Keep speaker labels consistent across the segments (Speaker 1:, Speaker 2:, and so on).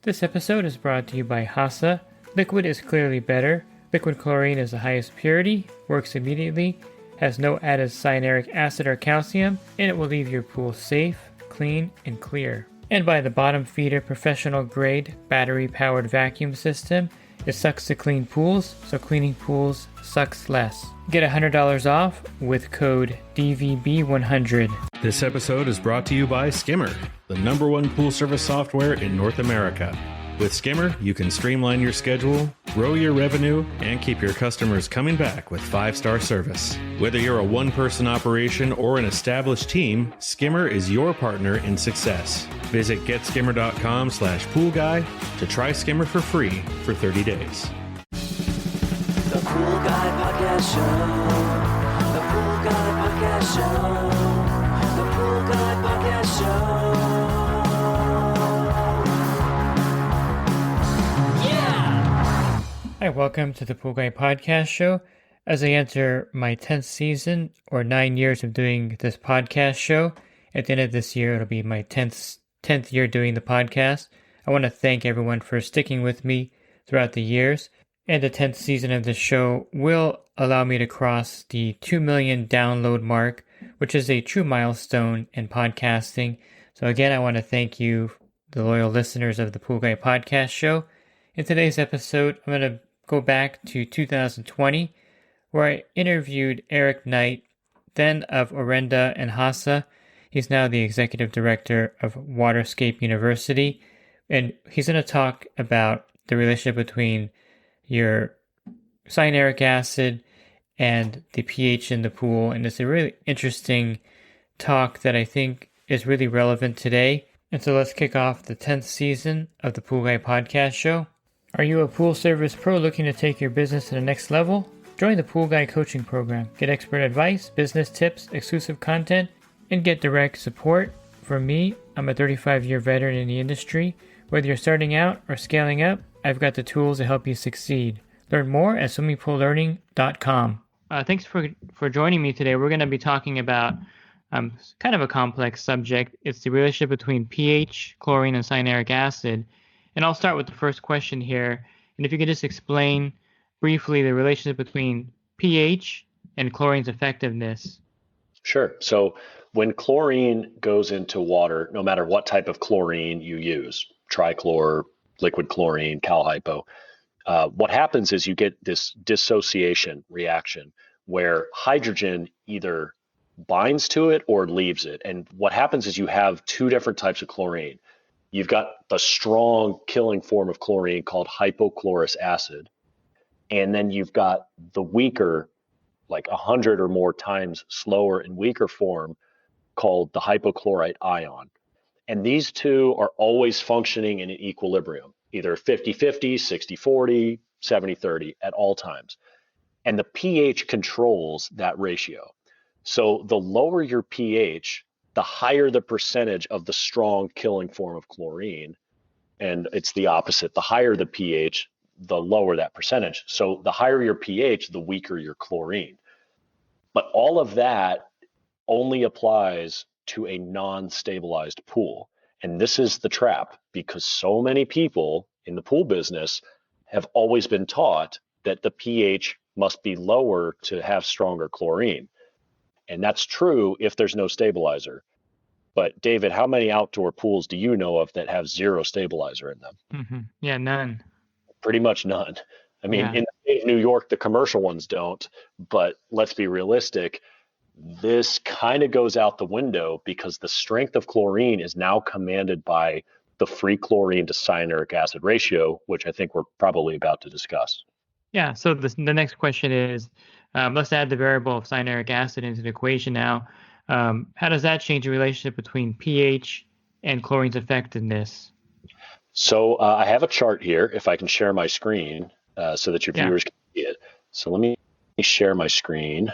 Speaker 1: This episode is brought to you by HASA. Liquid is clearly better. Liquid chlorine is the highest purity, works immediately, has no added cyanuric acid or calcium, and it will leave your pool safe, clean, and clear. And by the bottom feeder professional grade battery powered vacuum system. It sucks to clean pools, so cleaning pools sucks less. Get $100 off with code DVB100.
Speaker 2: This episode is brought to you by Skimmer, the #1 pool service software in North America. With Skimmer, you can streamline your schedule, grow your revenue, and keep your customers coming back with 5-star service. Whether you're a one-person operation or an established team, Skimmer is your partner in success. Visit getskimmer.com/poolguy to try Skimmer for free for 30 days.
Speaker 3: The Pool Guy Podcast Show. The Pool Guy Podcast Show. The Pool Guy Podcast Show.
Speaker 1: Hi, welcome to the Pool Guy Podcast Show. As I enter my 10th season, or 9 years of doing this podcast show, at the end of this year, it'll be my 10th year doing the podcast. I want to thank everyone for sticking with me throughout the years. And the 10th season of the show will allow me to cross the 2 million download mark, which is a true milestone in podcasting. So again, I want to thank you, the loyal listeners of the Pool Guy Podcast Show. In today's episode, I'm going to go back to 2020, where I interviewed Eric Knight, then of Orenda and HASA. He's now the executive director of Waterscape University, and he's going to talk about the relationship between your cyanuric acid and the pH in the pool. And it's a really interesting talk that I think is really relevant today. And so let's kick off the 10th season of the Pool Guy Podcast Show. Are you a pool service pro looking to take your business to the next level? Join the Pool Guy Coaching Program. Get expert advice, business tips, exclusive content, and get direct support from me. I'm a 35-year veteran in the industry. Whether you're starting out or scaling up, I've got the tools to help you succeed. Learn more at swimmingpoollearning.com. Thanks for joining me today. We're going to be talking about kind of a complex subject. It's the relationship between pH, chlorine, and cyanuric acid. And I'll start with the first question here. And if you could just explain briefly the relationship between pH and chlorine's effectiveness.
Speaker 4: Sure. So when chlorine goes into water, no matter what type of chlorine you use, trichlor, liquid chlorine, cal hypo, what happens is you get this dissociation reaction where hydrogen either binds to it or leaves it. And what happens is you have two different types of chlorine. You've got the strong killing form of chlorine called hypochlorous acid. And then you've got the weaker, like 100 or more times slower and weaker form called the hypochlorite ion. And these two are always functioning in an equilibrium, either 50-50, 60-40, 70-30 at all times. And the pH controls that ratio. So the lower your pH, the higher the percentage of the strong killing form of chlorine. And it's the opposite. The higher the pH, the lower that percentage. So the higher your pH, the weaker your chlorine. But all of that only applies to a non-stabilized pool. And this is the trap, because so many people in the pool business have always been taught that the pH must be lower to have stronger chlorine. And that's true if there's no stabilizer. But David, how many outdoor pools do you know of that have zero stabilizer in them?
Speaker 1: Mm-hmm. Yeah, none.
Speaker 4: Pretty much none. I mean, in the state of New York, the commercial ones don't, but let's be realistic. This kind of goes out the window because the strength of chlorine is now commanded by the free chlorine to cyanuric acid ratio, which I think we're probably about to discuss.
Speaker 1: Yeah, so the next question is, let's add the variable of cyanuric acid into the equation now. How does that change the relationship between pH and chlorine's effectiveness?
Speaker 4: So I have a chart here, if I can share my screen so that your viewers can see it. So let me share my screen.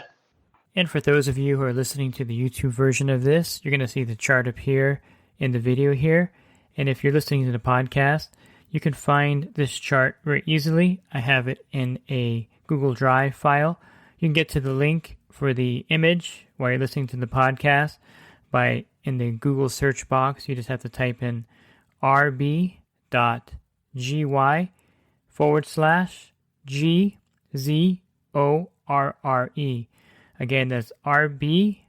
Speaker 1: And for those of you who are listening to the YouTube version of this, you're going to see the chart up here in the video here. And if you're listening to the podcast, you can find this chart very easily. I have it in a Google Drive file. You can get to the link for the image while you're listening to the podcast by in the Google search box. You just have to type in rb.ph rb.gy/GZORRE. Again, that's rb.gy/GZORRE.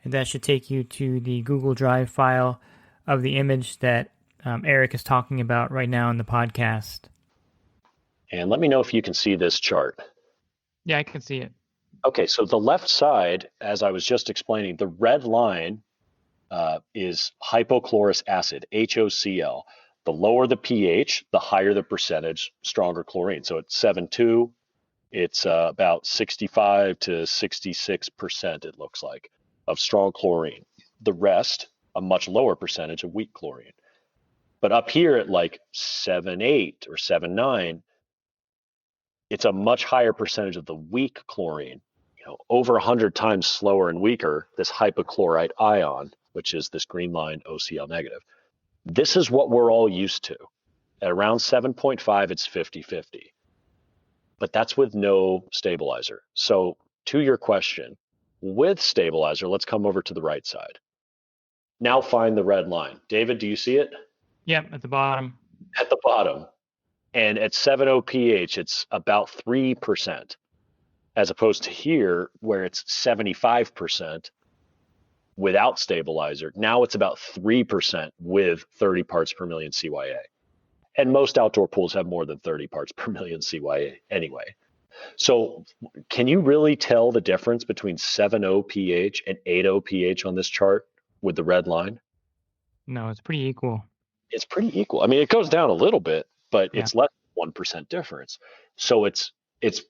Speaker 1: And that should take you to the Google Drive file of the image that Eric is talking about right now in the podcast.
Speaker 4: And let me know if you can see this chart.
Speaker 1: Yeah, I can see it.
Speaker 4: Okay, so the left side, as I was just explaining, the red line is hypochlorous acid, HOCl. The lower the pH, the higher the percentage, stronger chlorine. So at 7.2, it's about 65 to 66%, it looks like, of strong chlorine. The rest, a much lower percentage of weak chlorine. But up here at like 7.8 or 7.9, it's a much higher percentage of the weak chlorine, over 100 times slower and weaker, this hypochlorite ion, which is this green line OCl negative. This is what we're all used to. At around 7.5, it's 50-50. But that's with no stabilizer. So to your question, with stabilizer, let's come over to the right side. Now find the red line. David, do you see it?
Speaker 1: Yep, at the bottom.
Speaker 4: At the bottom. And at 7.0 pH, it's about 3%, as opposed to here, where it's 75% without stabilizer. Now it's about 3% with 30 parts per million CYA. And most outdoor pools have more than 30 parts per million CYA anyway. So can you really tell the difference between 7.0 pH and 8.0 pH on this chart with the red line?
Speaker 1: No, it's pretty equal.
Speaker 4: It's pretty equal. I mean, it goes down a little bit, but
Speaker 1: Yeah.
Speaker 4: it's less than 1% difference. So it's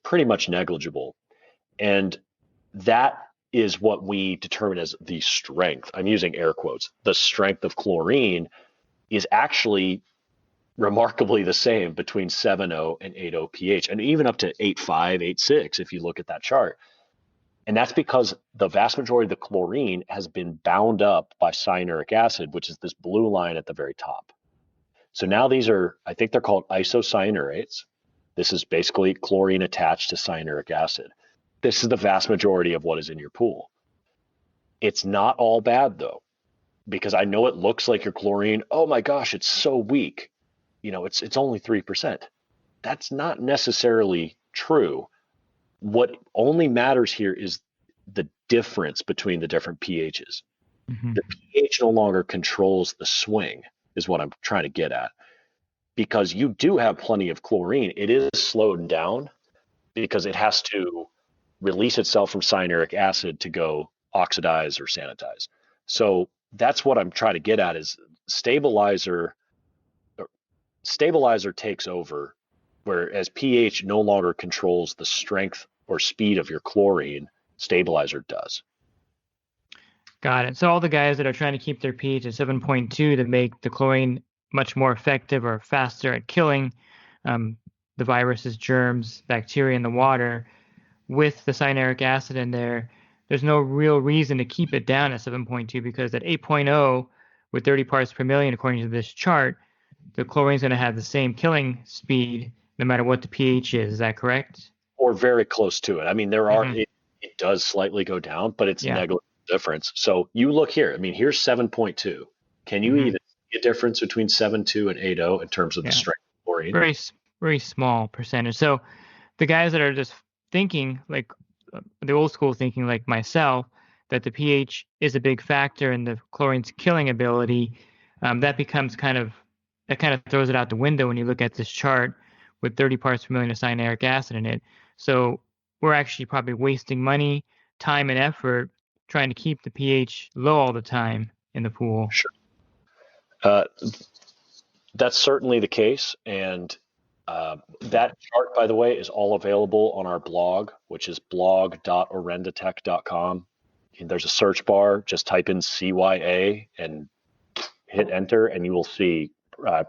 Speaker 4: pretty much negligible. And that is what we determine as the strength. I'm using air quotes. The strength of chlorine is actually remarkably the same between 7.0 and 8.0 pH, and even up to 8.5, 8.6 if you look at that chart. And that's because the vast majority of the chlorine has been bound up by cyanuric acid, which is this blue line at the very top. So now these are, I think they're called isocyanurates. This is basically chlorine attached to cyanuric acid. This is the vast majority of what is in your pool. It's not all bad though, because I know it looks like your chlorine, oh my gosh, it's so weak. It's only 3%. That's not necessarily true. What only matters here is the difference between the different pHs.
Speaker 1: Mm-hmm.
Speaker 4: The pH no longer controls the swing, is what I'm trying to get at. Because you do have plenty of chlorine, it is slowed down because it has to release itself from cyanuric acid to go oxidize or sanitize. So that's what I'm trying to get at is stabilizer takes over, whereas pH no longer controls the strength or speed of your chlorine, stabilizer does.
Speaker 1: Got it. So all the guys that are trying to keep their pH at 7.2 to make the chlorine much more effective or faster at killing the viruses, germs, bacteria in the water, with the cyanuric acid in there, there's no real reason to keep it down at 7.2 because at 8.0 with 30 parts per million, according to this chart, the chlorine is going to have the same killing speed no matter what the pH is. Is that correct?
Speaker 4: Or very close to it. I mean, it does slightly go down, but it's negligible difference. So you look here. I mean, here's 7.2. Can you even see a difference between 7.2 and 8.0 in terms of the strength of chlorine?
Speaker 1: Very, very small percentage. So the guys that are just thinking like the old school thinking like myself, that the pH is a big factor in the chlorine's killing ability, that kind of throws it out the window when you look at this chart with 30 parts per million of cyanuric acid in it. So we're actually probably wasting money, time, and effort trying to keep the pH low all the time in the pool.
Speaker 4: Sure. That's certainly the case. And that chart, by the way, is all available on our blog, which is blog.orendatech.com. And there's a search bar. Just type in CYA and hit enter, and you will see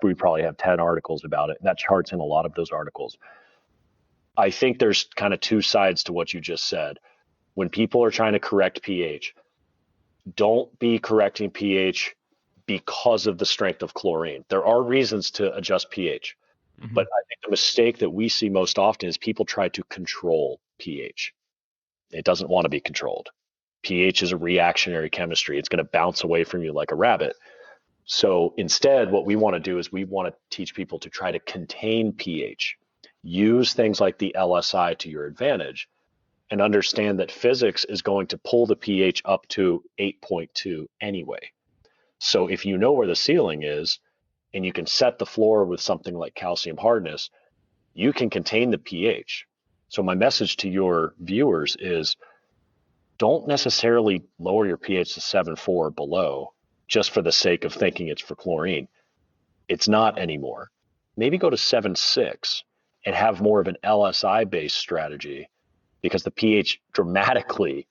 Speaker 4: we probably have 10 articles about it. That chart's in a lot of those articles. I think there's kind of two sides to what you just said. When people are trying to correct pH, don't be correcting pH because of the strength of chlorine. There are reasons to adjust pH, but I think the mistake that we see most often is people try to control pH. It doesn't want to be controlled. pH is a reactionary chemistry. It's going to bounce away from you like a rabbit. So instead, what we want to do is we want to teach people to try to contain pH, use things like the LSI to your advantage, and understand that physics is going to pull the pH up to 8.2 anyway. So if you know where the ceiling is, and you can set the floor with something like calcium hardness, you can contain the pH. So my message to your viewers is don't necessarily lower your pH to 7.4 or below just for the sake of thinking it's for chlorine. It's not anymore. Maybe go to 7.6 and have more of an LSI-based strategy, because the pH dramatically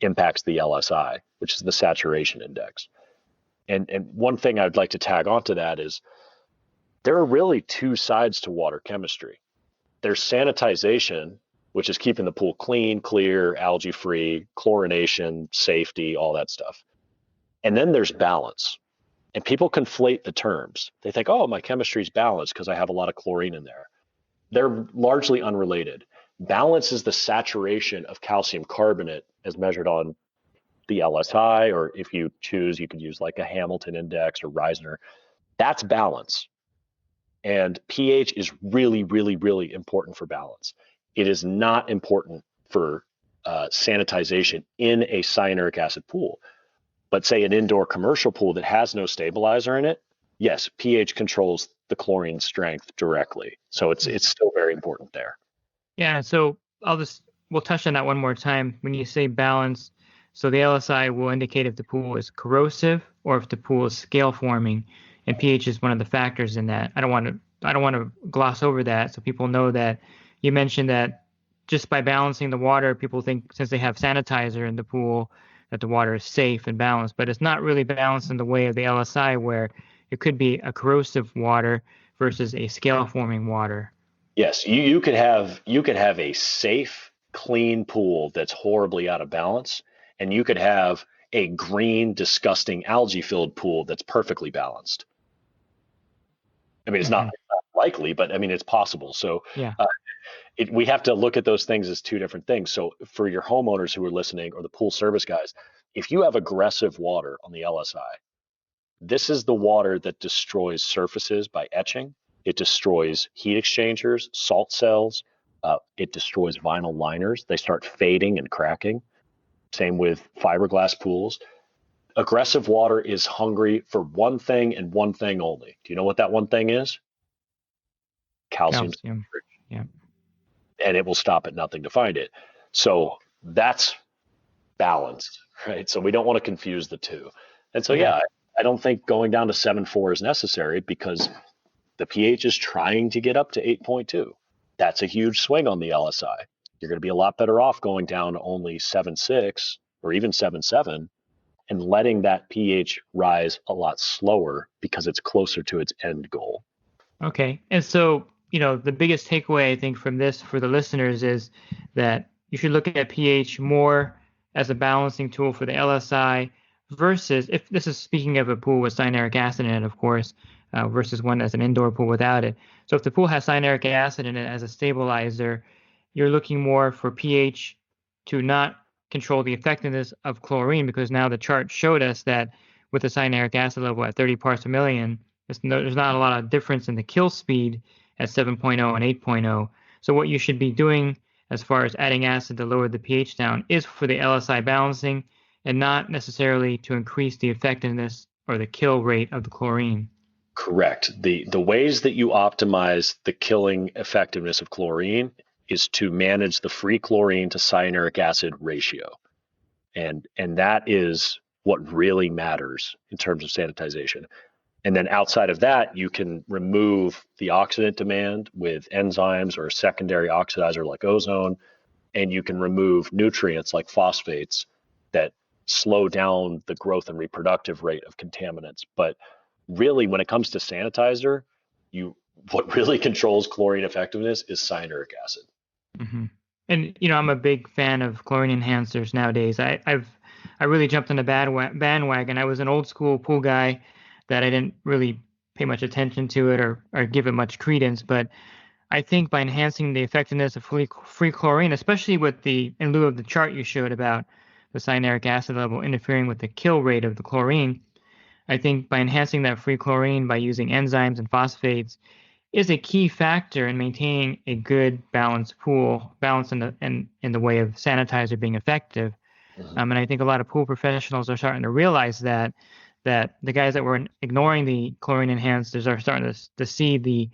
Speaker 4: impacts the LSI, which is the saturation index. And one thing I'd like to tag onto that is there are really two sides to water chemistry. There's sanitization, which is keeping the pool clean, clear, algae-free, chlorination, safety, all that stuff. And then there's balance. And people conflate the terms. They think, oh, my chemistry is balanced because I have a lot of chlorine in there. They're largely unrelated. Balance is the saturation of calcium carbonate as measured on the LSI, or if you choose, you could use like a Hamilton index or Reisner. That's balance. And pH is really, really, really important for balance. It is not important for sanitization in a cyanuric acid pool. But say an indoor commercial pool that has no stabilizer in it, yes, pH controls the chlorine strength directly. So it's still very important there.
Speaker 1: Yeah, so we'll touch on that one more time. When you say balance, so the LSI will indicate if the pool is corrosive or if the pool is scale forming, and pH is one of the factors in that. I don't want to gloss over that, so people know that. You mentioned that just by balancing the water, people think since they have sanitizer in the pool that the water is safe and balanced, but it's not really balanced in the way of the LSI, where it could be a corrosive water versus a scale forming water.
Speaker 4: Yes, you could have a safe, clean pool that's horribly out of balance, and you could have a green, disgusting, algae-filled pool that's perfectly balanced. I mean, it's not likely, but I mean, it's possible. So
Speaker 1: yeah.
Speaker 4: We have to look at those things as two different things. So for your homeowners who are listening, or the pool service guys, if you have aggressive water on the LSI, this is the water that destroys surfaces by etching. It destroys heat exchangers, salt cells. It destroys vinyl liners. They start fading and cracking. Same with fiberglass pools. Aggressive water is hungry for one thing and one thing only. Do you know what that one thing is? Calcium.
Speaker 1: Yeah.
Speaker 4: And it will stop at nothing to find it. So that's balanced, right? So we don't want to confuse the two. And so, yeah, I don't think going down to 7.4 is necessary, because the pH is trying to get up to 8.2. That's a huge swing on the LSI. You're going to be a lot better off going down to only 7.6 or even 7.7 and letting that pH rise a lot slower, because it's closer to its end goal.
Speaker 1: Okay. And so, the biggest takeaway I think from this for the listeners is that you should look at pH more as a balancing tool for the LSI versus, if this is speaking of a pool with cyanuric acid in it, of course, versus one as an indoor pool without it. So if the pool has cyanuric acid in it as a stabilizer, you're looking more for pH to not control the effectiveness of chlorine, because now the chart showed us that with the cyanuric acid level at 30 parts per million, there's not a lot of difference in the kill speed at 7.0 and 8.0. So what you should be doing as far as adding acid to lower the pH down is for the LSI balancing, and not necessarily to increase the effectiveness or the kill rate of the chlorine.
Speaker 4: Correct. The ways that you optimize the killing effectiveness of chlorine is to manage the free chlorine to cyanuric acid ratio. And that is what really matters in terms of sanitization. And then outside of that, you can remove the oxidant demand with enzymes or a secondary oxidizer like ozone, and you can remove nutrients like phosphates that slow down the growth and reproductive rate of contaminants. But really, when it comes to sanitizer, what really controls chlorine effectiveness is cyanuric acid.
Speaker 1: Mm-hmm. And I'm a big fan of chlorine enhancers nowadays. I really jumped on the bandwagon. I was an old school pool guy that I didn't really pay much attention to it or give it much credence. But I think by enhancing the effectiveness of free chlorine, especially in lieu of the chart you showed about the cyanuric acid level interfering with the kill rate of the chlorine. I think by enhancing that free chlorine by using enzymes and phosphates is a key factor in maintaining a good balanced pool, balance in the way of sanitizer being effective. And I think a lot of pool professionals are starting to realize that the guys that were ignoring the chlorine enhancers are starting to see the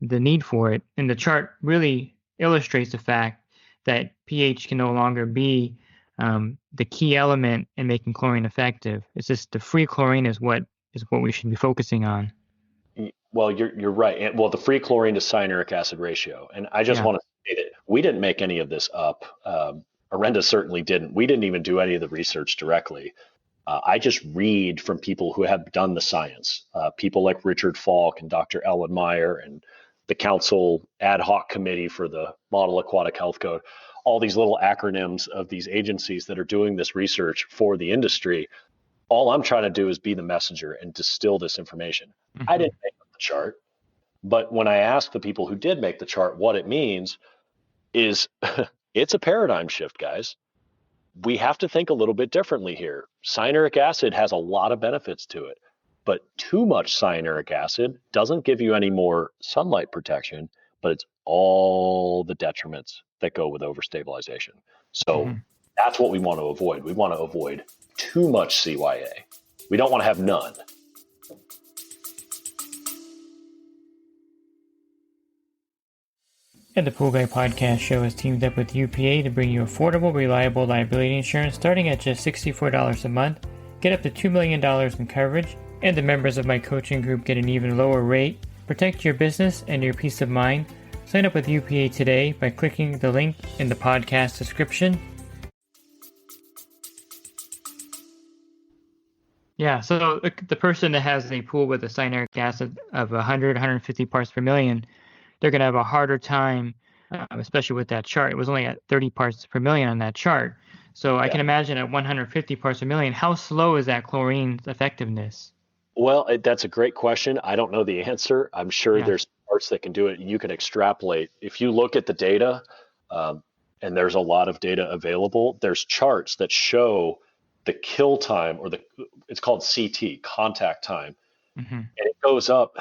Speaker 1: need for it. And the chart really illustrates the fact that pH can no longer be the key element in making chlorine effective. It's just the free chlorine is what we should be focusing on.
Speaker 4: Well, you're right. And well, the free chlorine to cyanuric acid ratio. And I just want to say that we didn't make any of this up. Arenda certainly didn't. We didn't even do any of the research directly. I just read from people who have done the science, people like Richard Falk and Dr. Ellen Meyer and the Council Ad Hoc Committee for the Model Aquatic Health Code, all these little acronyms of these agencies that are doing this research for the industry. All I'm trying to do is be the messenger and distill this information. I didn't make up the chart, but when I ask the people who did make the chart what it means is it's a paradigm shift, guys. We have to think a little bit differently here. Cyanuric acid has a lot of benefits to it, but too much cyanuric acid doesn't give you any more sunlight protection, but it's all the detriments that go with overstabilization. So that's what we want to avoid. We want to avoid too much CYA. We don't want to have none.
Speaker 1: And the Pool Guy Podcast Show has teamed up with UPA to bring you affordable, reliable liability insurance starting at just $64 a month. Get up to $2 million in coverage, and the members of my coaching group get an even lower rate. Protect your business and your peace of mind. Sign up with UPA today by clicking the link in the podcast description. Yeah, so the person that has a pool with a cyanuric acid of 100, 150 parts per million, they're going to have a harder time, especially with that chart. It was only at 30 parts per million on that chart. So I can imagine at 150 parts per million, how slow is that chlorine's effectiveness?
Speaker 4: Well, that's a great question. I don't know the answer. I'm sure there's parts that can do it. You can extrapolate. If you look at the data, and there's a lot of data available, there's charts that show the kill time, or it's called CT, contact time. And it goes up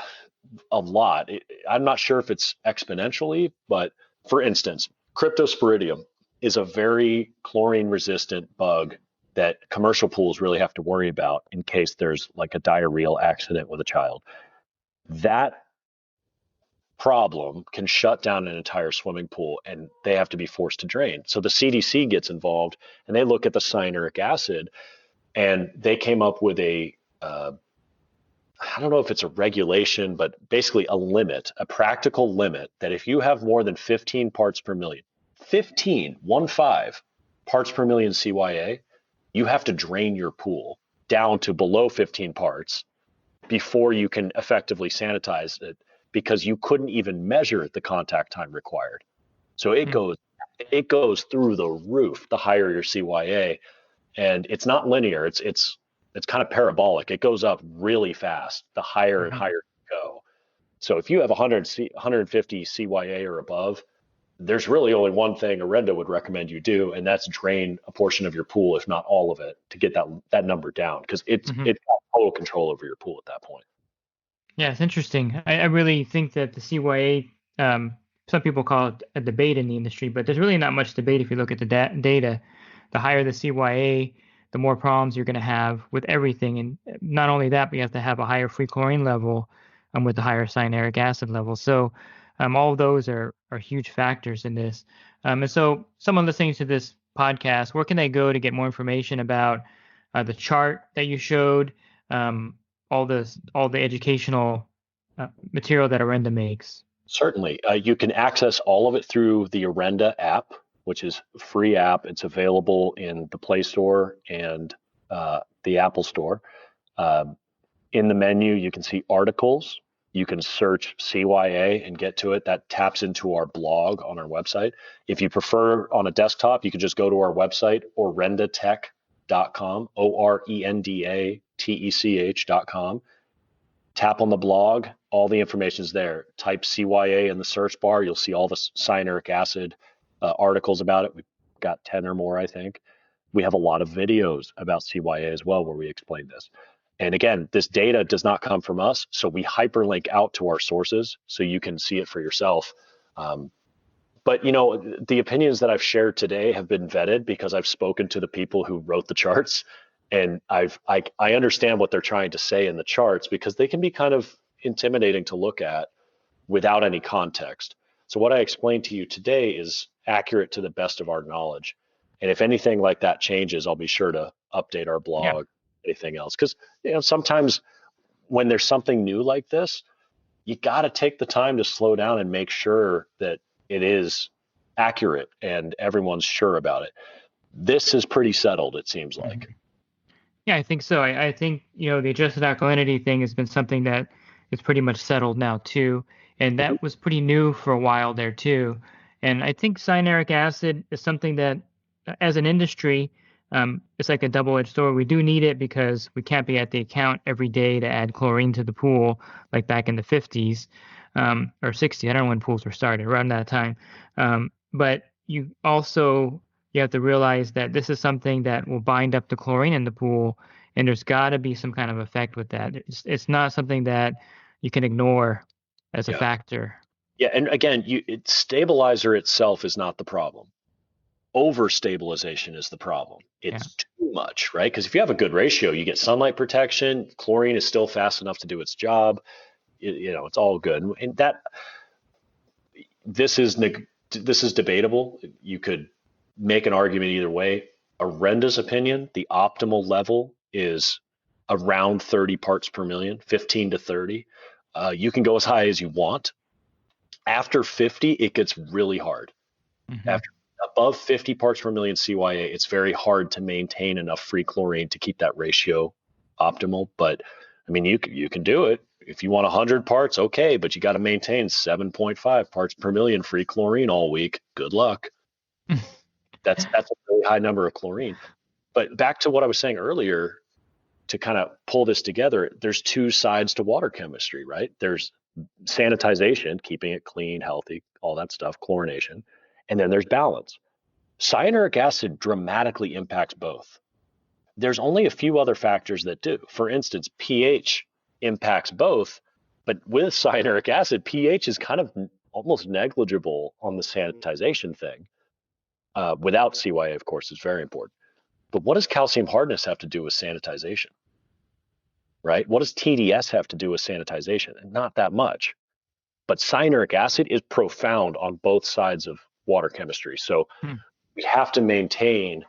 Speaker 4: a lot. I'm not sure if it's exponentially, but for instance, cryptosporidium is a very chlorine resistant bug that commercial pools really have to worry about in case there's like a diarrheal accident with a child. That problem can shut down an entire swimming pool and they have to be forced to drain. So the CDC gets involved and they look at the cyanuric acid, and they came up with I don't know if it's a regulation, but basically a limit, a practical limit, that if you have more than 15 parts per million, 15 parts per million CYA, you have to drain your pool down to below 15 parts before you can effectively sanitize it, because you couldn't even measure the contact time required. So it goes through the roof the higher your CYA, and it's not linear. It's kind of parabolic. It goes up really fast the higher and higher you go. So if you have 150 CYA or above, there's really only one thing Arenda would recommend you do, and that's drain a portion of your pool, if not all of it, to get that number down, because it's got total control over your pool at that point. Yeah,
Speaker 1: it's interesting. I really think that the CYA, some people call it a debate in the industry, but there's really not much debate if you look at the data. The higher the CYA, the more problems you're going to have with everything. And not only that, but you have to have a higher free chlorine level with the higher cyanuric acid level. So all of those are huge factors in this. And so someone listening to this podcast, where can they go to get more information about the chart that you showed, all the educational material that Arenda makes?
Speaker 4: Certainly. You can access all of it through the Arenda app, which is a free app. It's available in the Play Store and the Apple Store. In the menu, you can see articles. You can search CYA and get to it. That taps into our blog on our website. If you prefer on a desktop, you can just go to our website, orendatech.com, ORENDATECH.com. Tap on the blog. All the information is there. Type CYA in the search bar. You'll see all the cyanuric acid articles about it. We've got 10 or more, I think. We have a lot of videos about CYA as well where we explain this. And again, this data does not come from us, so we hyperlink out to our sources so you can see it for yourself. But the opinions that I've shared today have been vetted because I've spoken to the people who wrote the charts, and I understand what they're trying to say in the charts because they can be kind of intimidating to look at without any context. So what I explained to you today is accurate to the best of our knowledge. And if anything like that changes, I'll be sure to update our blog, anything else. Because sometimes when there's something new like this, you got to take the time to slow down and make sure that it is accurate and everyone's sure about it. This is pretty settled, it seems like.
Speaker 1: Yeah, I think so. I think, the adjusted alkalinity thing has been something that is pretty much settled now too. And that was pretty new for a while there too. And I think cyanuric acid is something that, as an industry, it's like a double-edged sword. We do need it because we can't be at the account every day to add chlorine to the pool like back in the 50s or 60s. I don't know when pools were started, around that time. But you have to realize that this is something that will bind up the chlorine in the pool, and there's got to be some kind of effect with that. It's not something that you can ignore as a factor.
Speaker 4: Yeah, and again, stabilizer itself is not the problem. Overstabilization is the problem. It's too much, right? Because if you have a good ratio, you get sunlight protection. Chlorine is still fast enough to do its job. It's all good. And this is debatable. You could make an argument either way. Arenda's opinion, the optimal level is around 30 parts per million, 15 to 30. You can go as high as you want. After 50, it gets really hard. After above 50 parts per million CYA, it's very hard to maintain enough free chlorine to keep that ratio optimal. But I mean, you can do it. If you want 100 parts, okay, but you got to maintain 7.5 parts per million free chlorine all week. Good luck. That's a really high number of chlorine. But back to what I was saying earlier, to kind of pull this together, there's two sides to water chemistry, right? There's sanitization, keeping it clean, healthy, all that stuff, chlorination. And then there's balance. Cyanuric acid dramatically impacts both. There's only a few other factors that do. For instance, pH impacts both, but with cyanuric acid, pH is kind of almost negligible on the sanitization thing. Without CYA, of course, is very important. But what does calcium hardness have to do with sanitization? Right? What does TDS have to do with sanitization? Not that much. But cyanuric acid is profound on both sides of water chemistry. So we have to maintain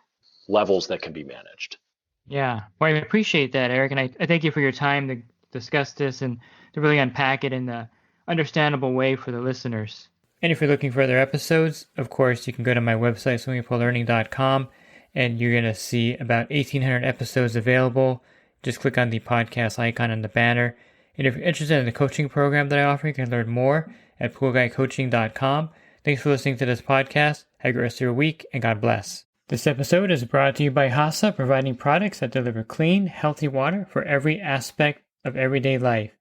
Speaker 4: levels that can be managed.
Speaker 1: Yeah. Well, I appreciate that, Eric. And I thank you for your time to discuss this and to really unpack it in the understandable way for the listeners. And if you're looking for other episodes, of course, you can go to my website, swimmingpoollearning.com, and you're going to see about 1,800 episodes available. Just click on the podcast icon on the banner. And if you're interested in the coaching program that I offer, you can learn more at poolguycoaching.com. Thanks for listening to this podcast. Have a great rest of your week, and God bless. This episode is brought to you by HASA, providing products that deliver clean, healthy water for every aspect of everyday life.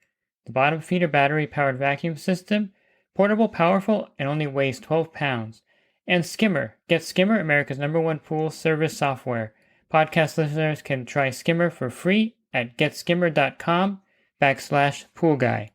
Speaker 1: The bottom feeder battery-powered vacuum system, portable, powerful, and only weighs 12 pounds. And Skimmer. Get Skimmer, America's #1 pool service software. Podcast listeners can try Skimmer for free at getskimmer.com/poolguy.